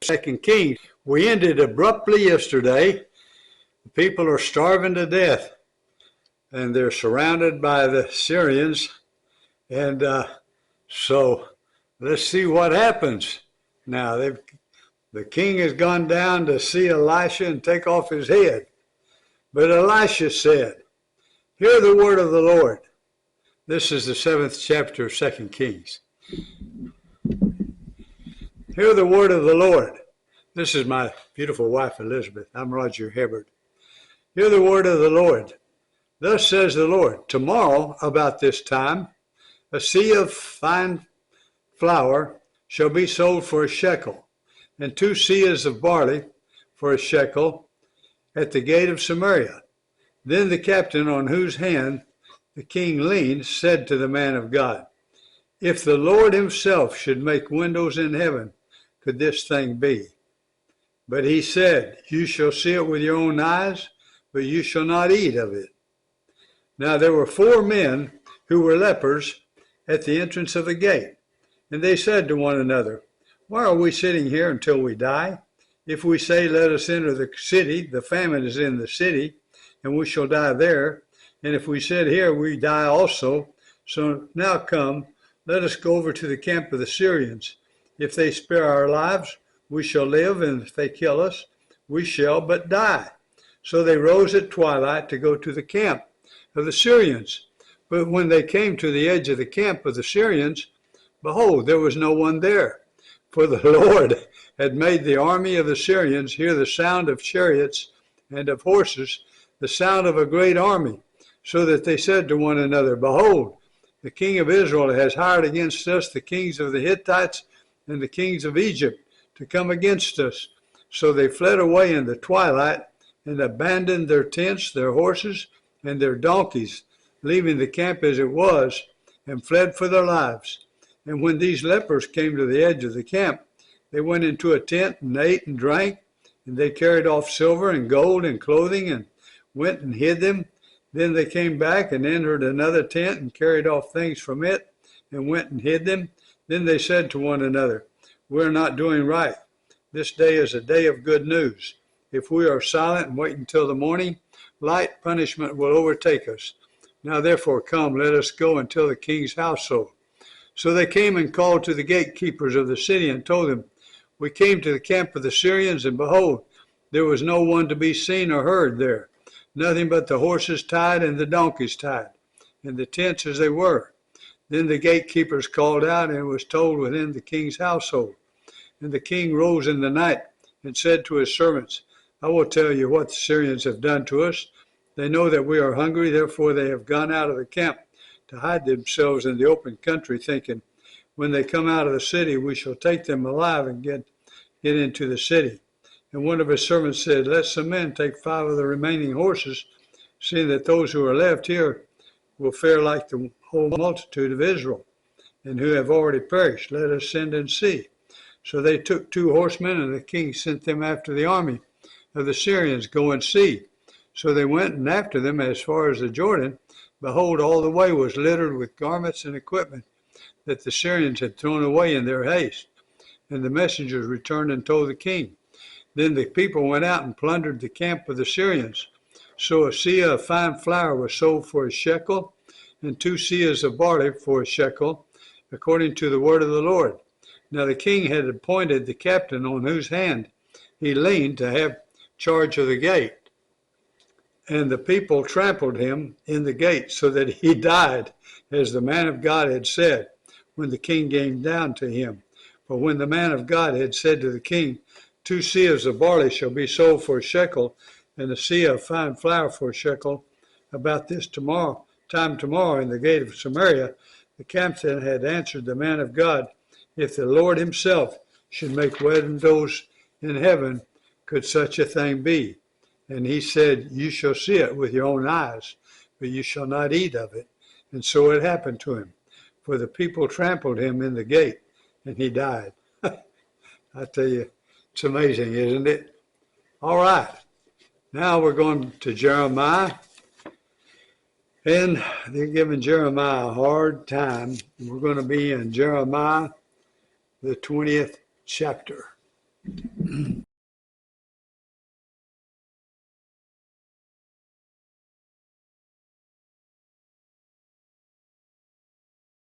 Second Kings. We ended abruptly yesterday. The people are starving to death, and they're surrounded by the Syrians. And so let's see what happens. Now, the king has gone down to see Elisha and take off his head. But Elisha said, "Hear the word of the Lord." This is the 7th chapter of 2 Kings. Hear the word of the Lord. This is my beautiful wife, Elizabeth. I'm Roger Hibbard. Hear the word of the Lord. Thus says the Lord, tomorrow about this time, a seah of fine flour shall be sold for a shekel, and 2 seahs of barley for a shekel at the gate of Samaria. Then the captain on whose hand the king leaned said to the man of God, if the Lord himself should make windows in heaven, could this thing be? But he said, you shall see it with your own eyes, but you shall not eat of it. Now there were 4 men who were lepers at the entrance of the gate, and they said to one another, why are we sitting here until we die? If we say, let us enter the city, the famine is in the city, and we shall die there. And if we sit here, we die also. So now come, let us go over to the camp of the Syrians. If they spare our lives, we shall live, and if they kill us, we shall but die. So they rose at twilight to go to the camp of the Syrians. But when they came to the edge of the camp of the Syrians, behold, there was no one there. For the Lord had made the army of the Syrians hear the sound of chariots and of horses, the sound of a great army, so that they said to one another, behold, the king of Israel has hired against us the kings of the Hittites and the kings of Egypt to come against us. So they fled away in the twilight and abandoned their tents, their horses, and their donkeys, leaving the camp as it was, and fled for their lives. And when these lepers came to the edge of the camp, they went into a tent and ate and drank, and they carried off silver and gold and clothing and went and hid them. Then they came back and entered another tent and carried off things from it and went and hid them. Then they said to one another, we're not doing right. This day is a day of good news. If we are silent and wait until the morning, light punishment will overtake us. Now therefore come, let us go until the king's household. So they came and called to the gatekeepers of the city and told them, we came to the camp of the Syrians, and behold, there was no one to be seen or heard there, nothing but the horses tied and the donkeys tied, and the tents as they were. Then the gatekeepers called out, and it was told within the king's household. And the king rose in the night and said to his servants, I will tell you what the Syrians have done to us. They know that we are hungry, therefore they have gone out of the camp to hide themselves in the open country, thinking, when they come out of the city, we shall take them alive and get into the city. And one of his servants said, let some men take 5 of the remaining horses, seeing that those who are left here will fare like the whole multitude of Israel, and who have already perished. Let us send and see. So they took 2 horsemen, and the king sent them after the army of the Syrians, go and see. So they went and after them as far as the Jordan. Behold, all the way was littered with garments and equipment that the Syrians had thrown away in their haste. And the messengers returned and told the king. Then the people went out and plundered the camp of the Syrians. So a seah of fine flour was sold for a shekel, and 2 seahs of barley for a shekel, according to the word of the Lord. Now the king had appointed the captain on whose hand he leaned to have charge of the gate. And the people trampled him in the gate so that he died, as the man of God had said, when the king came down to him. For when the man of God had said to the king, 2 seahs of barley shall be sold for a shekel, and a seah of fine flour for a shekel, about this time tomorrow in the gate of Samaria, the captain had answered the man of God, if the Lord himself should make windows in heaven, could such a thing be? And he said, you shall see it with your own eyes, but you shall not eat of it. And so it happened to him. For the people trampled him in the gate, and he died. I tell you, it's amazing, isn't it? All right. Now we're going to Jeremiah. And they're giving Jeremiah a hard time. We're going to be in Jeremiah, the 20th chapter.